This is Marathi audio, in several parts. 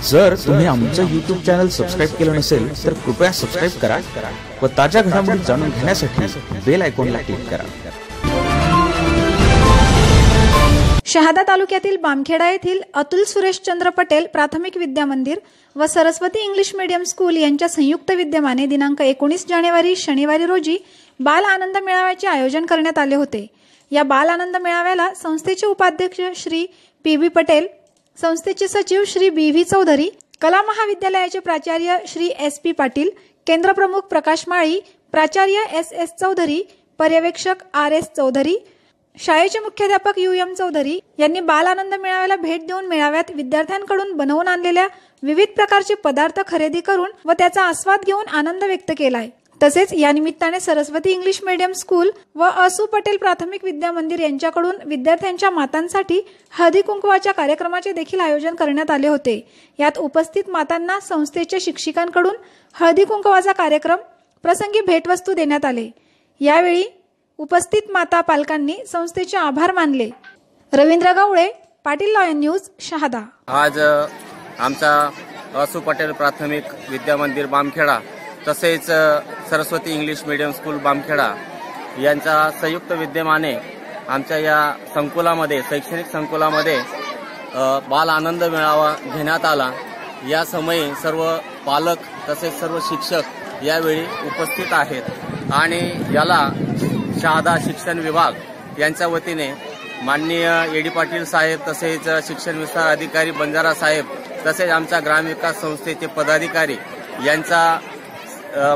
जर तुम्ही आमचं YouTube चॅनल सबस्क्राइब केलं नसेल तर कृपया सबस्क्राइब करा व ताज्या घडामोडी जाणून घेण्यासाठी बेल आयकॉनला क्लिक करा। शहादा तालुक्यातील बामखेडा येथील अतुल सुरेशचंद्र पटेल प्राथमिक विद्या मंदिर व सरस्वती इंग्लिश मीडियम स्कूल यांच्या संयुक्त विद्यमाने दिनांक 19 जानेवारी शनिवारी रोजी बाल आनंद मेळाव्याचे आयोजन करण्यात आले होते। या बाल आनंद मेळाव्याला संस्थेचे उपाध्यक्ष श्री पी.बी. पटेल, संस्थेचे सचिव श्री बी.व्ही. चौधरी, कला महाविद्यालयाचे प्राचार्य श्री एस.पी. पाटील, केंद्र प्रमुख प्रकाश माळी, प्राचार्य एस.एस. चौधरी, पर्यवेक्षक आर.एस. चौधरी, शाळेचे मुख्याध्यापक यू.एम. चौधरी यांनी बाल आनंद मेळाव्याला भेट देऊन मेळाव्यात विद्यार्थ्यांकडून बनवून आणलेल्या विविध प्रकारचे पदार्थ खरेदी करून व त्याचा आस्वाद घेऊन आनंद व्यक्त केलाय। तसेच या निमित्ताने सरस्वती इंग्लिश मीडियम स्कूल व असू पटेल प्राथमिक विद्या मंदिर यांच्याकडून विद्यार्थ्यांच्या मातांसाठी हळदी कुंकवाच्या कार्यक्रमाचे देखील आयोजन करण्यात आले होते। यात उपस्थित मातांना संस्थेच्या शिक्षिकांकडून हळदी कुंकवाचा कार्यक्रम प्रसंगी भेटवस्तू देण्यात आले। यावेळी उपस्थित माता पालकांनी संस्थेचे आभार मानले। Ravindra Gawale, Patil Lion News, Shahada. आज आमचा असू पटेल प्राथमिक विद्या मंदिर बामखेडा तसेच Saraswati English medium school Bamkheda यांचा संयुक्त विद्यमाने आमच्या या संकुलामध्ये, शैक्षणिक संकुलामध्ये बाल आनंद मेळावा घेण्यात आला। या समयी सर्व पालक तसेच सर्व शिक्षक यावेळी उपस्थित आहेत आणि याला शहादा शिक्षण विभाग यांच्या वतीने माननीय ए.डी. पाटील साहेब, तसेच शिक्षण विस्तार अधिकारी बंजारा साहेब, तसेच आमच्या ग्रामविकास संस्थेचे पदाधिकारी यांचा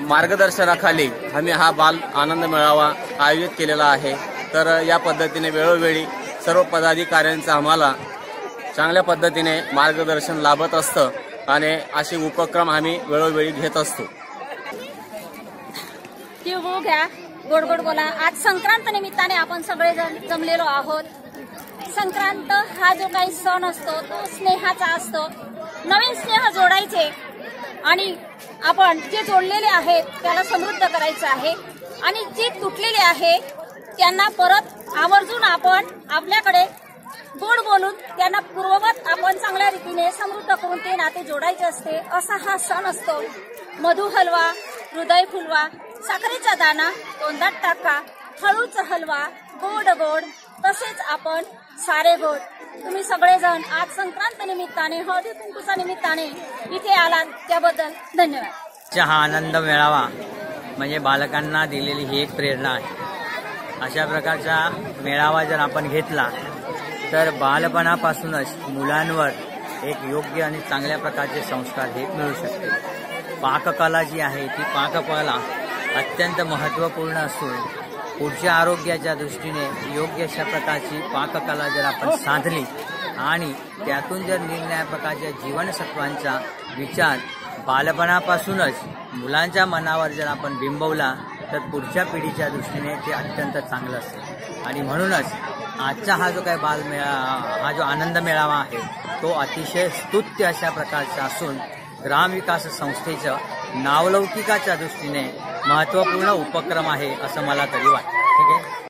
मार्गदर्शनाखाली आम्ही हा बाल आनंद मेळावा आयोजित केलेला आहे। तर या पद्धतीने वेळोवेळी सर्व पदाधिकाऱ्यांचं आम्हाला चांगल्या पद्धतीने मार्गदर्शन लाभत असतं आणि असे उपक्रम आम्ही वेळोवेळी घेत असतो। तिळगुळ घ्या, गोड गोड बोला। आज संक्रांत निमित्ताने आपण सगळेजण जमलेलो आहोत। संक्रांत हा जो काही सण असतो तो स्नेहाचा असतो। नवीन स्नेह जोडायचे आणि आपण जे जोडलेले आहेत त्याला समृद्ध करायचं आहे आणि जे तुटलेले आहे त्यांना परत आवर्जून आपण आपल्याकडे गोड बोलून त्यांना पूर्ववत आपण चांगल्या रीतीने समृद्ध करून ते नाते जोडायचे असते। असा हा सण असतो। मधु हलवा, हृदय फुलवा, साखरेचा दाना तोंडात टाका, हळूच हलवा, गोड गोड तसेच आपण सारे गोड। तुम्ही सगळेजण आज संक्रांत निमित्ताने, हळदी कुंकूच्या निमित्ताने इथे आलात त्याबद्दल धन्यवाद। हा आनंद मेळावा म्हणजे बालकांना दिलेली ही एक प्रेरणा आहे। अशा प्रकारचा मेळावा जर आपण घेतला तर बालपणापासूनच मुलांवर एक योग्य आणि चांगल्या प्रकारचे संस्कार हे मिळू शकते। पाककला जी आहे ती पाककला अत्यंत महत्त्वपूर्ण असून पुढच्या आरोग्याच्या दृष्टीने योग्य अशा प्रकारची पाककला जर आपण साधली आणि त्यातून जर निरनिराळ्या प्रकारच्या जीवनसत्वांचा विचार बालपणापासूनच मुलांच्या मनावर जर आपण बिंबवला तर पुढच्या पिढीच्या दृष्टीने ते अत्यंत चांगलं असेल। आणि म्हणूनच आजचा हा जो काही हा जो आनंद मेळावा आहे तो अतिशय स्तुत्य अशा प्रकारचा असून ग्रामविकास संस्थेचं नावलौकिकाच्या दृष्टीने महत्त्वपूर्ण उपक्रम आहे असं मला तरी वाटतं। ठीक आहे।